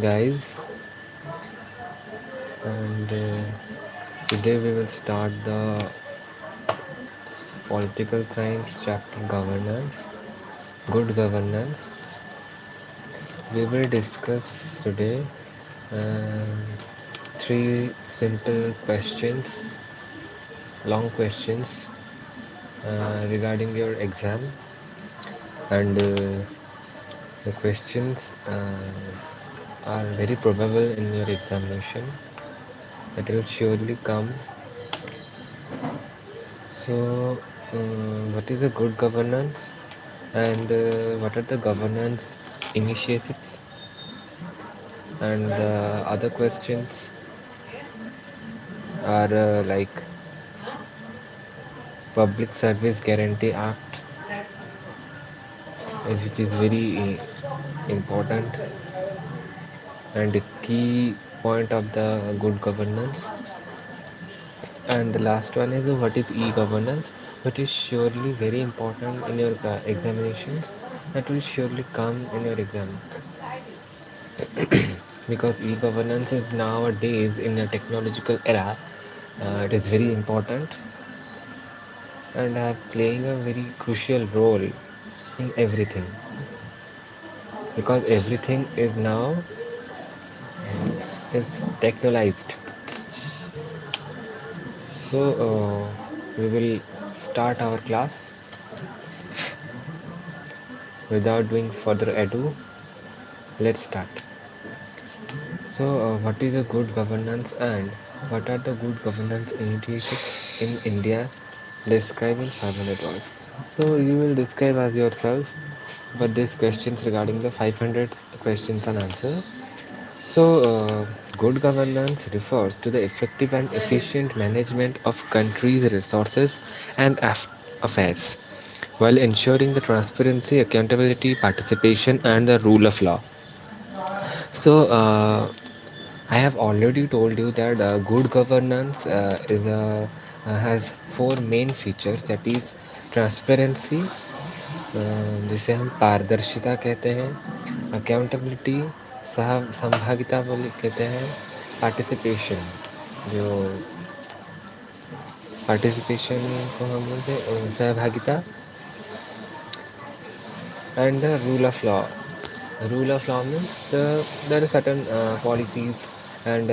guys, and today we will start the political science chapter governance, good governance. We will discuss today um, three simple questions, long questions regarding your exam, and the questions are very probable in your examination that will surely come. So, what is a good governance, and what are the governance initiatives, and the other questions are like Public Service Guarantee Act, which is very important and a key point of the good governance. And the last one is what is e-governance, which is surely very important in your examinations. That will surely come in your exam because e-governance is nowadays in a technological era. It is very important and are playing a very crucial role in everything because everything is now is technologized. So we will start our class without doing further ado. Let's start. So what is a good governance and what are the good governance initiatives in India? Describe in 500 words. So you will describe as yourself, but these questions regarding the 500 questions and answer. So, good governance refers to the effective and efficient management of country's resources and affairs, while ensuring the transparency, accountability, participation, and the rule of law. So, I have already told you that good governance has four main features, that is transparency, जिसे हम पारदर्शिता कहते हैं, accountability, सहभागिता बोले कहते हैं, participation, जो पार्टिसिपेशन को हम बोलते हैं सहभागिता, and the rule of law. Rule of law means there are certain policies and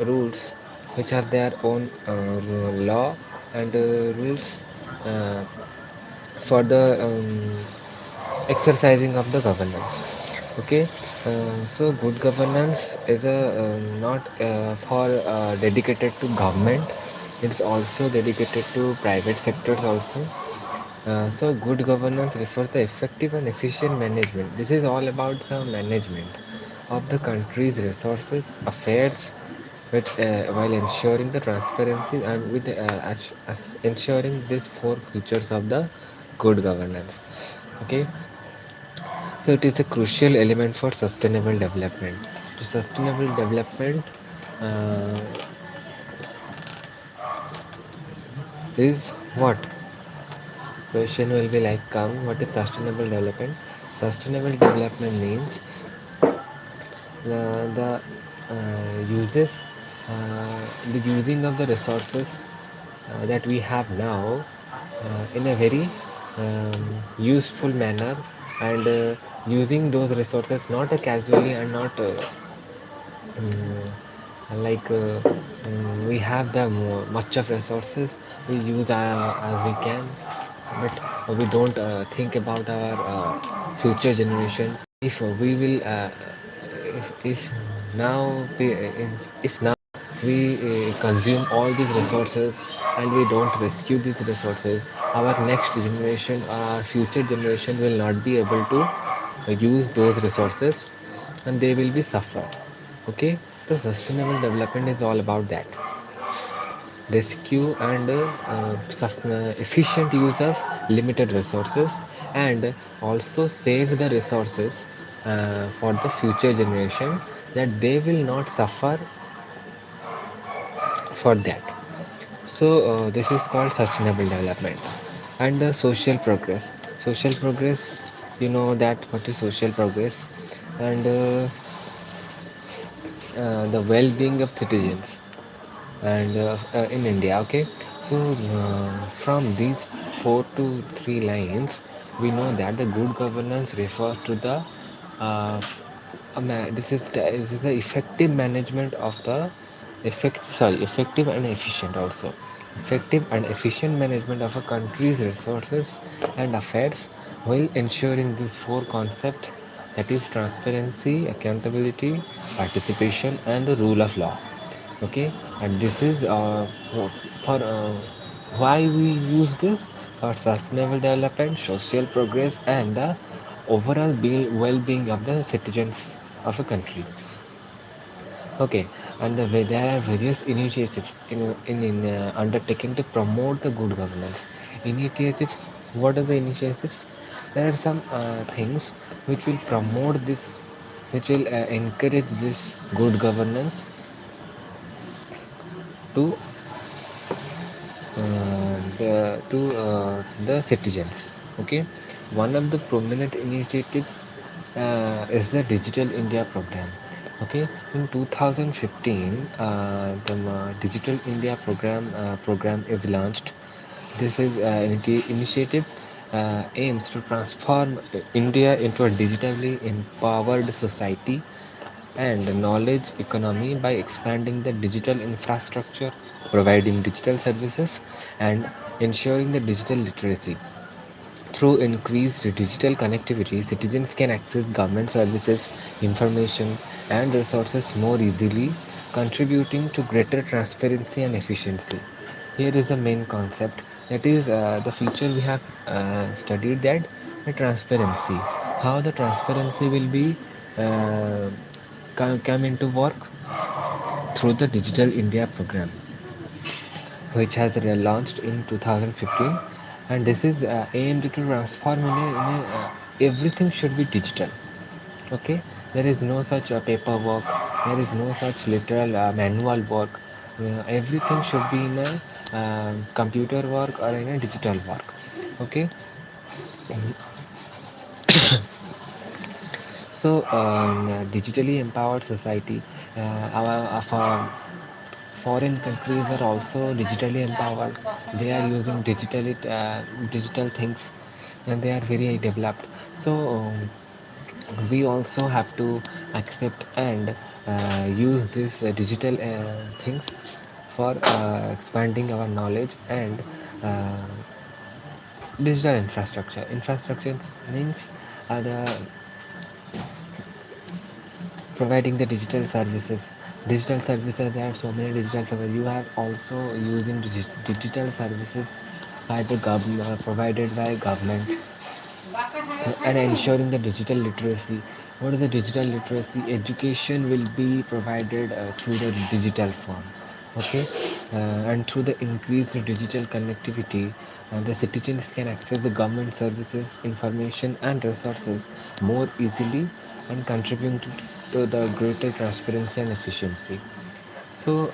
rules which have their own law and rules uh, for the exercising of the governance. Okay, so good governance is a not for dedicated to government. It's also dedicated to private sectors also. So good governance refers to effective and efficient management. This is all about the management of the country's resources, affairs, which while ensuring the transparency and with ensuring these four features of the good governance. Okay, so it is a crucial element for sustainable development. To sustainable development uh, is what? Question will be like come. What is sustainable development? Sustainable development means uses the using of the resources that we have now in a very useful manner and using those resources not casually and not like we have the much of resources we use as we can, but we don't think about our future generation. If we will if now if now we consume all these resources and we don't rescue these resources, our next generation, our future generation will not be able to use those resources and they will be suffer. Okay, so sustainable development is all about that: rescue and efficient use of limited resources and also save the resources for the future generation, that they will not suffer for that. So this is called sustainable development. And social progress. Social progress, you know that what is social progress. And the well-being of citizens and in India. Okay, so from these four to three lines, we know that the good governance refers to the uh, this is the effective management of the effective and efficient also effective and efficient management of a country's resources and affairs while ensuring these four concepts, that is transparency, accountability, participation, and the rule of law. Okay, and this is for why we use this for sustainable development, social progress, and the overall well-being of the citizens of a country. Okay, and there are various initiatives in undertaking to promote the good governance. Initiatives. What are the initiatives? There are some things which will promote this, which will encourage this good governance to the citizens. Okay, one of the prominent initiatives is the Digital India program. Okay, in 2015, the Digital India program is launched. This is initiative aims to transform India into a digitally empowered society and knowledge economy by expanding the digital infrastructure, providing digital services, and ensuring the digital literacy. Through increased digital connectivity, citizens can access government services, information, and resources more easily, contributing to greater transparency and efficiency. Here is the main concept, that is the feature we have studied, that the transparency. How the transparency will be uh, come into work through the Digital India program, which has launched in 2015, and this is aimed to transform everything should be digital. Okay, there is no such paperwork, there is no such literal manual work. Everything should be in a computer work or in a digital work. Okay, so digitally empowered society, our foreign countries are also digitally empowered. They are using digital things, and they are very developed. So we also have to accept and use these digital things for expanding our knowledge and uh, digital infrastructure. Infrastructure means the providing the digital services. Digital services, there are so many digital services. You have also using digital services by the government, provided by government, and ensuring the digital literacy. What is the digital literacy? Education will be provided through the digital form. Okay, and through the increased digital connectivity, the citizens can access the government services, information, and resources more easily, and contributing to the greater transparency and efficiency. So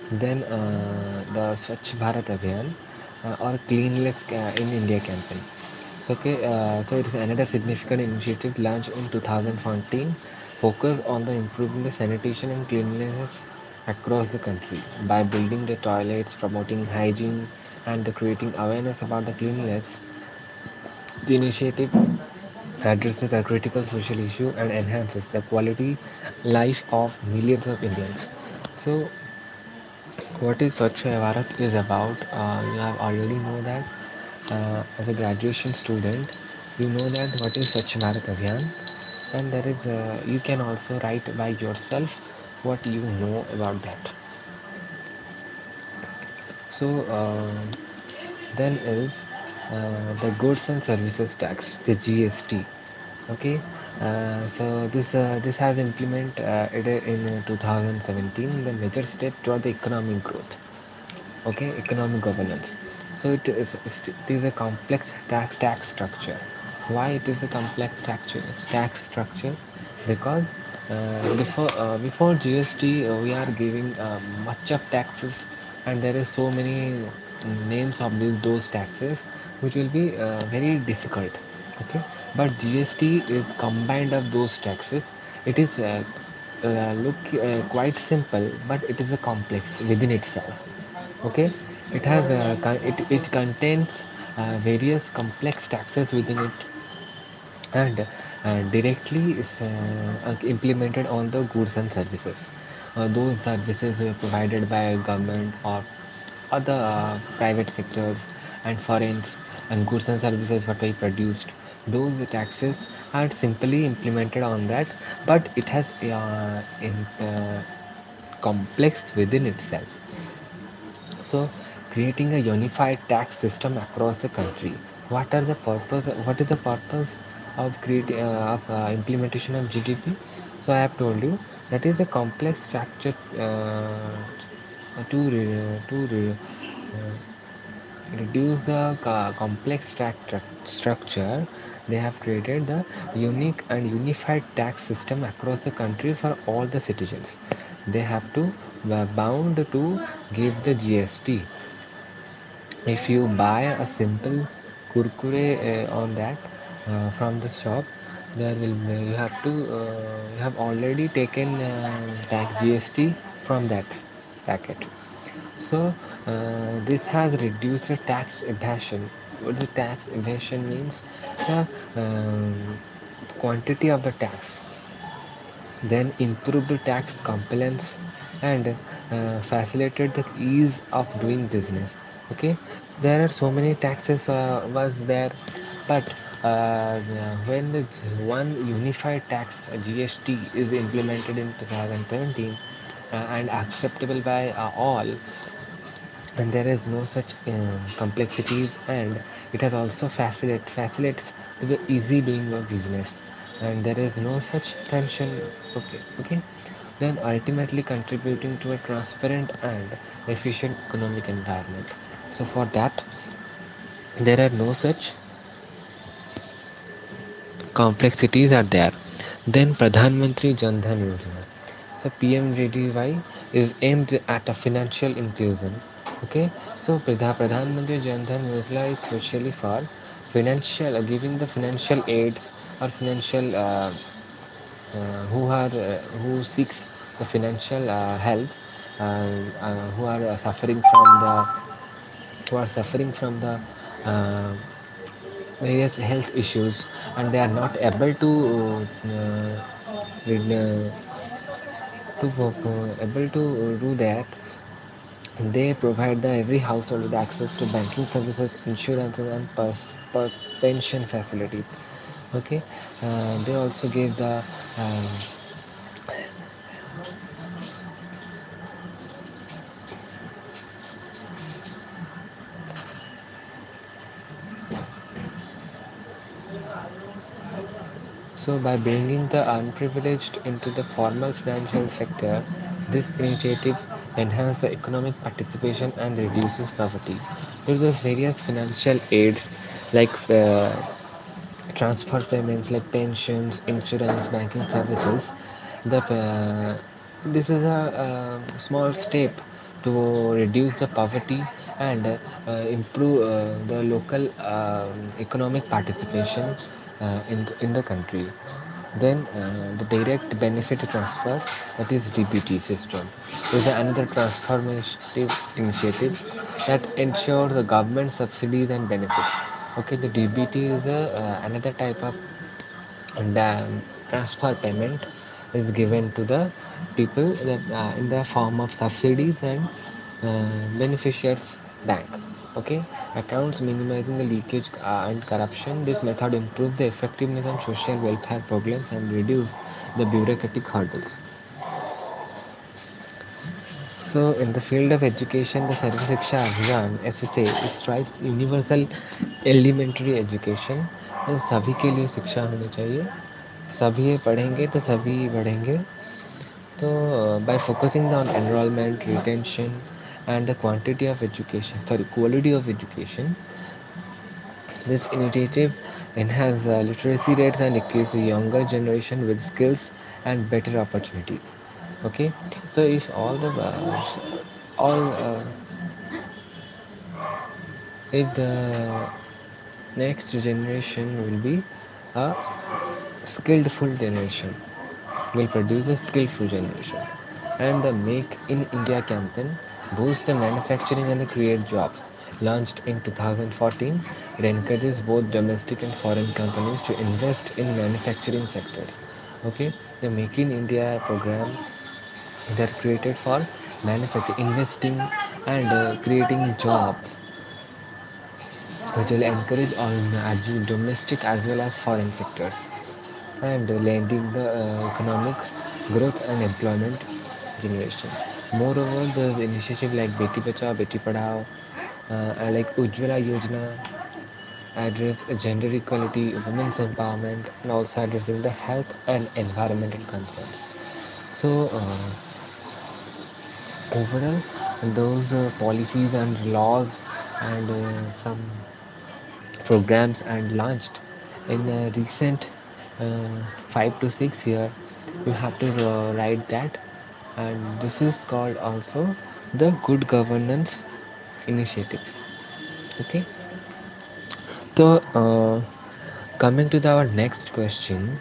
then the Swachh Bharat Abhiyan or Cleanliness in India campaign. So, okay, so it is another significant initiative launched in 2014, focused on the improving the sanitation and cleanliness across the country by building the toilets, promoting hygiene, and the creating awareness about the cleanliness. The initiative addresses a critical social issue and enhances the quality life of millions of Indians. So, what is Swachh Bharat is about? You have already know that as a graduation student, you know that what is Swachh Bharat Abhiyan, and there is you can also write by yourself what you know about that. So then is the goods and services tax, the GST. Okay, this has implement it in 2017, the major step toward the economic growth. Okay, economic governance. So it is a complex tax structure. Why it is a complex tax structure? Because before GST we are giving much of taxes, and there is so many names of those taxes which will be very difficult. Okay, but GST is combined of those taxes. It is look quite simple, but it is a complex within itself. Okay, it has it contains various complex taxes within it, and directly is implemented on the goods and services. Those services were provided by government or other private sectors and foreign and goods and services what we produced. Those taxes are simply implemented on that, but it has complex within itself. So, creating a unified tax system across the country. What are the purpose? What is the purpose of creating implementation of GDP? So, I have told you that is a complex structure to reduce the complex structure. They have created the unique and unified tax system across the country for all the citizens. They have to bound to give the GST. If you buy a simple kurkure on that from the shop, there will you have to you have already taken tax GST from that packet. So this has reduced the tax evasion. What the tax evasion means? The quantity of the tax, then improved the tax compliance, and facilitated the ease of doing business. Okay, so there are so many taxes was there, but when the one unified tax GST is implemented in 2017 and acceptable by all, and there is no such complexities, and it has also facilitates to the easy doing of business, and there is no such tension. Okay, then ultimately contributing to a transparent and efficient economic environment. So for that, there are no such complexities are there. Then Pradhan Mantri Jan Dhan Yojana. So PMJDY is aimed at a financial inclusion. Okay, so Pradhan Mantri Jan Dhan Yojana is specially for financial giving the financial aids or financial who seeks the financial help, who are suffering from the uh, various health issues, and they are not able to able to do that. They provide the every household with access to banking services, insurances, and pension facilities. Okay, they also give the so by bringing the unprivileged into the formal financial sector, this initiative enhances the economic participation and reduces poverty. There are various financial aids like transfer payments like pensions, insurance, banking services. This is a small step to reduce the poverty and improve the local economic participation in the country. Then the direct benefit transfer, that is DBT system, is another transformative initiative that ensures the government subsidies and benefits. Okay, the DBT is another type of transfer payment is given to the people that in the form of subsidies and beneficiaries bank. Okay, accounts minimizing the leakage and corruption. This method improves the effectiveness of social welfare programs and reduce the bureaucratic hurdles. So, in the field of education, the Sarva Shiksha Abhiyan (SSA) strives universal elementary education. तो सभी के लिए शिक्षा होनी चाहिए, सभी ये पढ़ेंगे तो सभी बढ़ेंगे. तो by focusing on enrollment, retention, and the quality of education, this initiative enhances literacy rates and equips the younger generation with skills and better opportunities. Okay, so if all if the next generation will be a skillful generation, will produce a skillful generation. And the Make in India campaign boosts the manufacturing and the create jobs. Launched in 2014, it encourages both domestic and foreign companies to invest in manufacturing sectors. Okay, the Make in India program that created for manufacturing, investing, and creating jobs, which will encourage on domestic as well as foreign sectors, and lending the economic growth and employment generation. Moreover, there's initiative like Beti Bachao, Beti Padhao, like Ujjwala Yojana, address gender equality, women's empowerment, and also addressing the health and environmental concerns. So, overall, those policies and laws and some programs and launched in recent 5 to 6 years, you have to write that, and this is called also the good governance initiatives. Okay, so coming to our next question,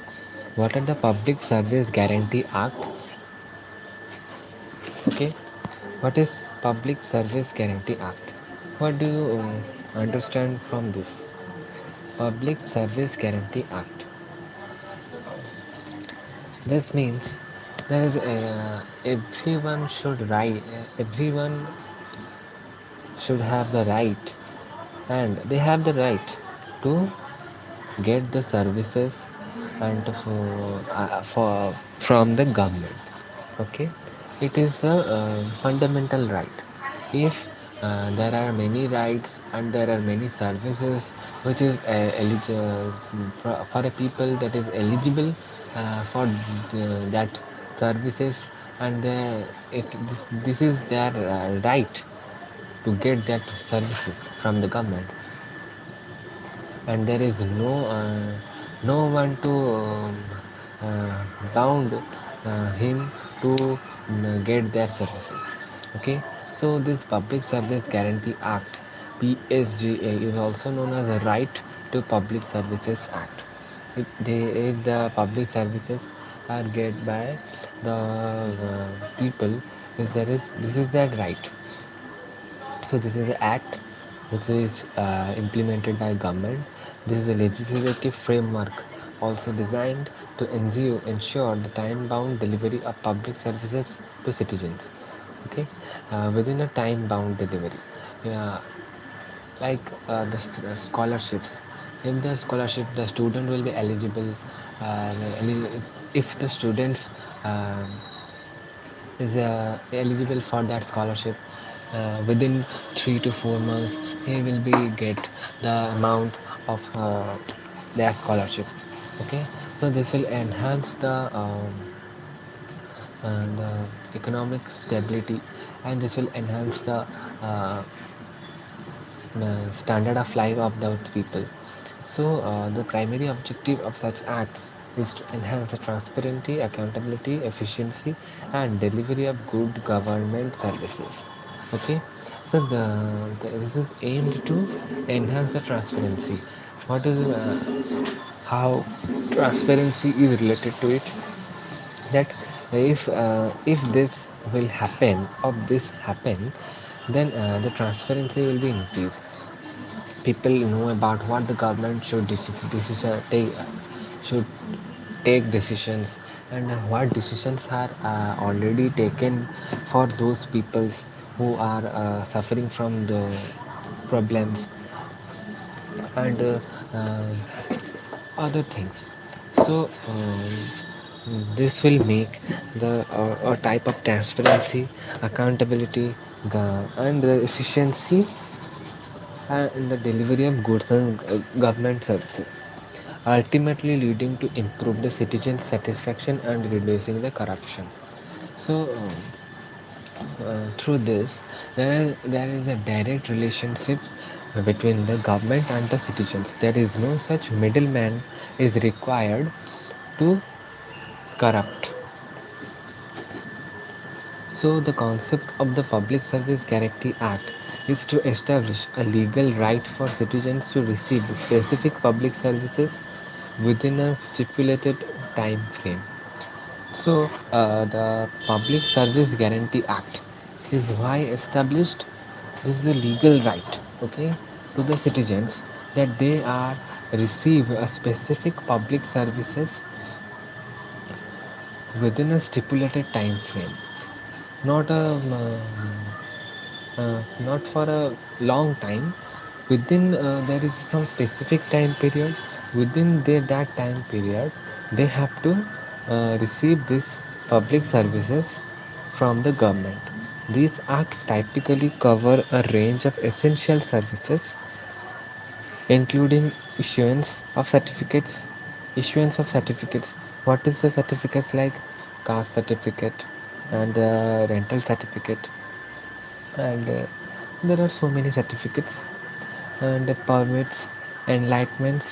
what are the Public Service Guarantee Act? Okay, what is Public Service Guarantee Act? What do you understand from this Public Service Guarantee Act? This means there is everyone should have the right, and they have the right to get the services and for from the government. Okay, it is a fundamental right. If there are many rights and there are many services which is for a people that is eligible for that services, and this is their right to get that services from the government, and there is no one to uh, bound him to get their services. Okay, so this Public Service Guarantee Act, PSGA, is also known as the Right to Public Services Act. If the public services are get by the people, if there is this is their right. So this is an act which is implemented by government. This is a legislative framework also designed to ensure the time-bound delivery of public services to citizens. Okay, within a time-bound delivery, uh, like the scholarships. If the scholarship, the student will be eligible. Uh, if the students uh, is eligible for that scholarship, within 3 to 4 months he will be get the amount of their scholarship. Okay, so this will enhance the economic stability, and this will enhance the standard of life of the people. So, the primary objective of such acts is to enhance the transparency, accountability, efficiency, and delivery of good government services. Okay, so this is aimed to enhance the transparency. What is how transparency is related to it? That if this will happen or this happen, then the transparency will be increased. People know about what the government should take decisions, and what decisions are already taken for those peoples who are suffering from the problems, and uh, other things. So this will make the a type of transparency, accountability, and the efficiency in the delivery of goods and government services, ultimately leading to improve the citizen satisfaction and reducing the corruption. So through this, there is a direct relationship between the government and the citizens. There is no such middleman is required to corrupt. So, the concept of the Public Service Guarantee Act is to establish a legal right for citizens to receive specific public services within a stipulated time frame. So, the Public Service Guarantee Act is why established this is the legal right, okay, to the citizens that they are receive a specific public services within a stipulated time frame, not a not for a long time. Within there is some specific time period. Within that time period, they have to receive this public services from the government. These acts typically cover a range of essential services, including issuance of certificates. What is the certificates like? Caste certificate and rental certificate, and there are so many certificates and permits, enlightenments,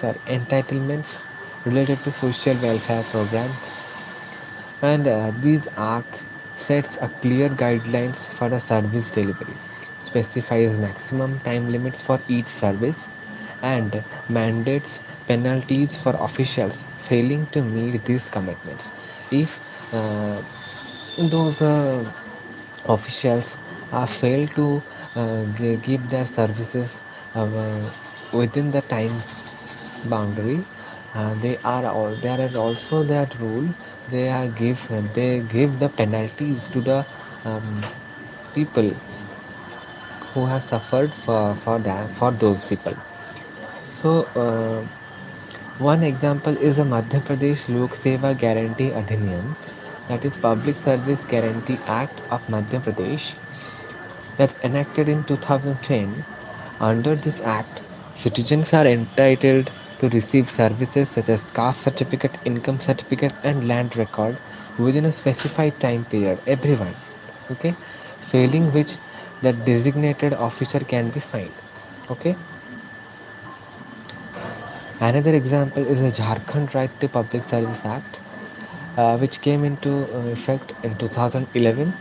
sorry, entitlements related to social welfare programs, and these acts sets a clear guidelines for the service delivery, specifies maximum time limits for each service, and mandates penalties for officials failing to meet these commitments. If those officials fail to give their services within the time boundary, there is also that rule. They give the penalties to the um, people who have suffered for those people. So one example is the Madhya Pradesh Lok Seva Guarantee Adhiniyam, that is Public Service Guarantee Act of Madhya Pradesh, that's enacted in 2010. Under this act, citizens are entitled to receive services such as caste certificate, income certificate, and land record within a specified time period. Everyone, okay, failing which the designated officer can be fined. Okay. Another example is the Jharkhand Right to Public Service Act, which came into effect in 2011.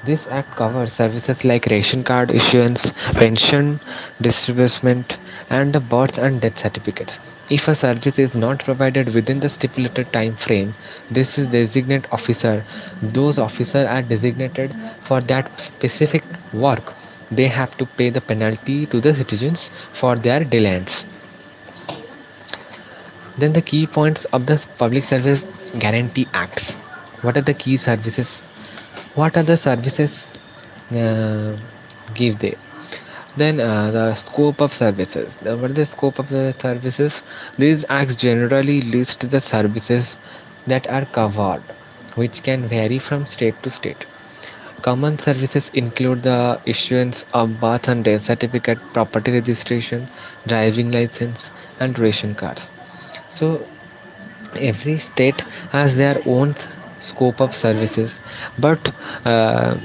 This act covers services like ration card issuance, pension disbursement, and the birth and death certificates. If a service is not provided within the stipulated time frame, this is designate officer. Those officers are designated for that specific work. They have to pay the penalty to the citizens for their delays. Then the key points of the Public Service Guarantee Acts. What are the key services? What are the services uh, give they? Then the scope of services. What is the scope of the services? These acts generally list the services that are covered, which can vary from state to state. Common services include the issuance of birth and death certificate, property registration, driving license, and ration cards. So every state has their own scope of services, but uh,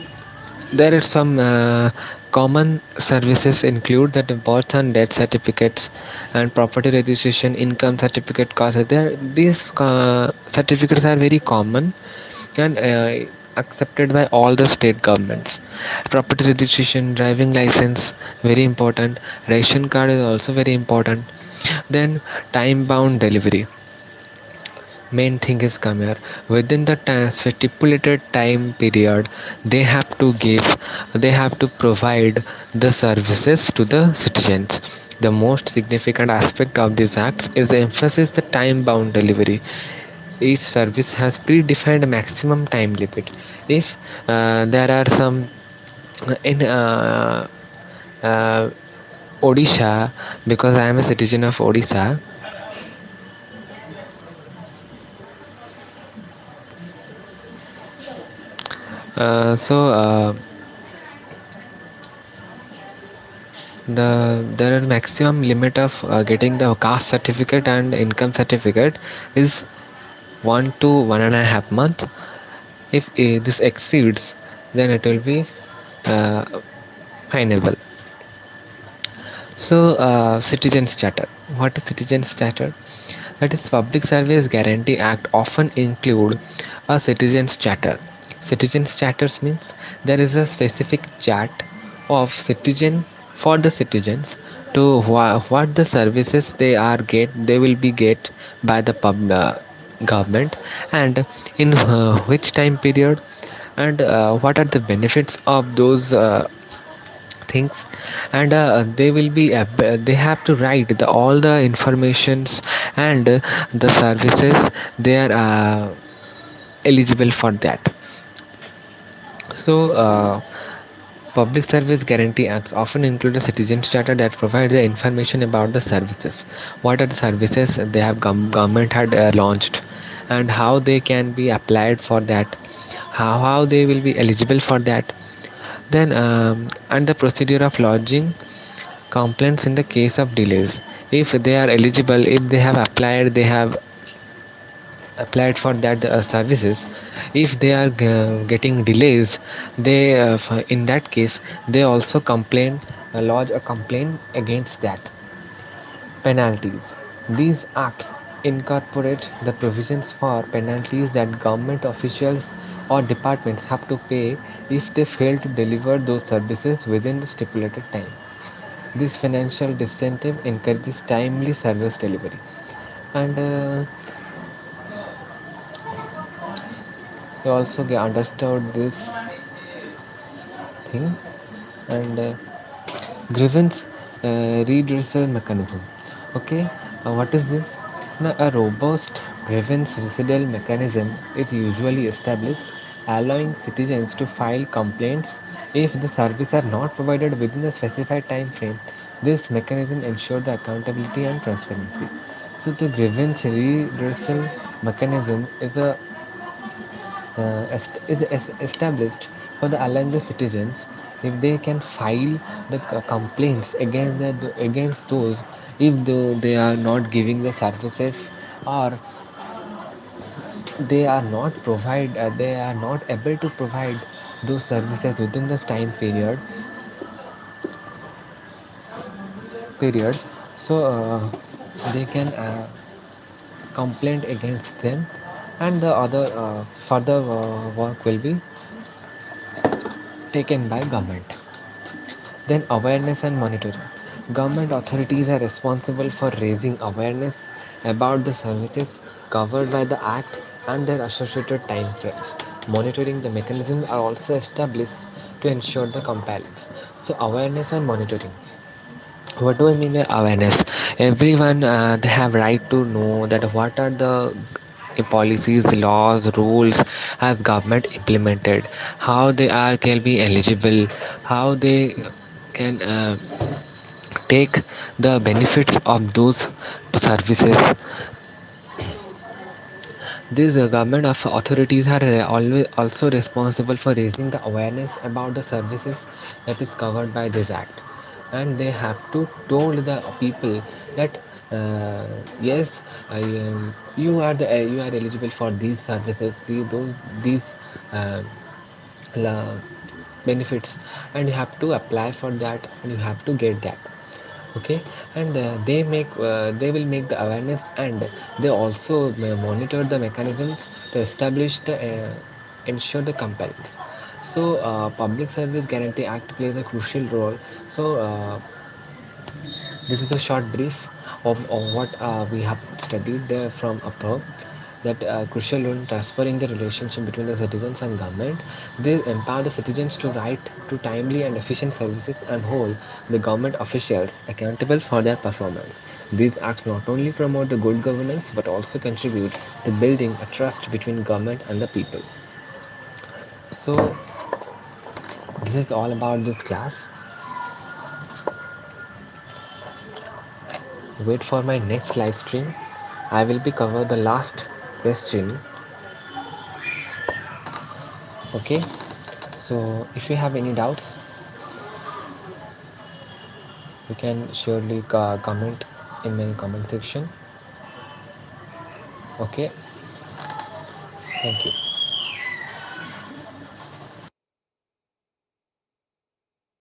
there are some common services include that the birth and death certificates and property registration, income certificate costs. These certificates are very common and accepted by all the state governments. Property registration, driving license, very important. Ration card is also very important. Then time bound delivery, main thing is come here. Within the stipulated time period, they have to provide the services to the citizens. The most significant aspect of these acts is the emphasis the time bound delivery. Each service has predefined maximum time limit. If there are some in uh, Odisha, because I am a citizen of Odisha. So there are maximum limit of getting the caste certificate and income certificate is 1 to 1.5 month. If this exceeds, then it will be uh, finable. So citizens charter. What is citizens charter? That is Public Service Guarantee Act often include a citizens charter. Citizens charters means there is a specific chat of citizen for the citizens to what the services they will be get by the pub. government, and in which time period, and what are the benefits of those things, and they will be they have to write all the informations and the services they are eligible for that. So public service guarantee acts often include a citizens charter that provides the information about the services, what are the services they have government had launched, and how they can be applied for that, how they will be eligible for that. Then and the procedure of lodging complaints in the case of delays, if they are eligible, if they have applied, they have applied for that services, if they are getting delays, they in that case they also complain, lodge a complaint against that. Penalties: these acts incorporate the provisions for penalties that government officials or departments have to pay if they fail to deliver those services within the stipulated time. This financial disincentive encourages timely service delivery. And you also get understood this thing. And grievance redressal mechanism. Okay, what is this? Now, a robust grievance redressal mechanism is usually established, allowing citizens to file complaints if the services are not provided within a specified time frame. This mechanism ensures the accountability and transparency. So the grievance redressal mechanism is established for the allowing the citizens, if they can file the complaints against against those, if they are not giving the services, or they are not able to provide those services within this time period. So they can complain against them, and the other further work will be taken by government. Then awareness and monitoring. Government authorities are responsible for raising awareness about the services covered by the Act and their associated time frames. Monitoring the mechanisms are also established to ensure the compliance. So awareness and monitoring. What do I mean by awareness? Everyone they have right to know that what are the policies, laws, rules has government implemented, how they are can be eligible, how they can take the benefits of those services. These government of authorities are always also responsible for raising the awareness about the services that is covered by this act, and they have to told the people that yes, you are you are eligible for these services, these uh, la- benefits, and you have to apply for that, and you have to get that. Okay, and they will make the awareness, and they also monitor the mechanisms to establish the ensure the compliance. So public service guarantee act plays a crucial role. So this is a short brief of what we have studied from above, that crucial role in transferring the relationship between the citizens and government. They empower the citizens to right to timely and efficient services and hold the government officials accountable for their performance. These acts not only promote the good governance but also contribute to building a trust between government and the people. So this is all about this class. Wait for my next live stream. I will be cover the last question. Okay. So if you have any doubts, you can surely comment in my comment section. Okay. Thank you.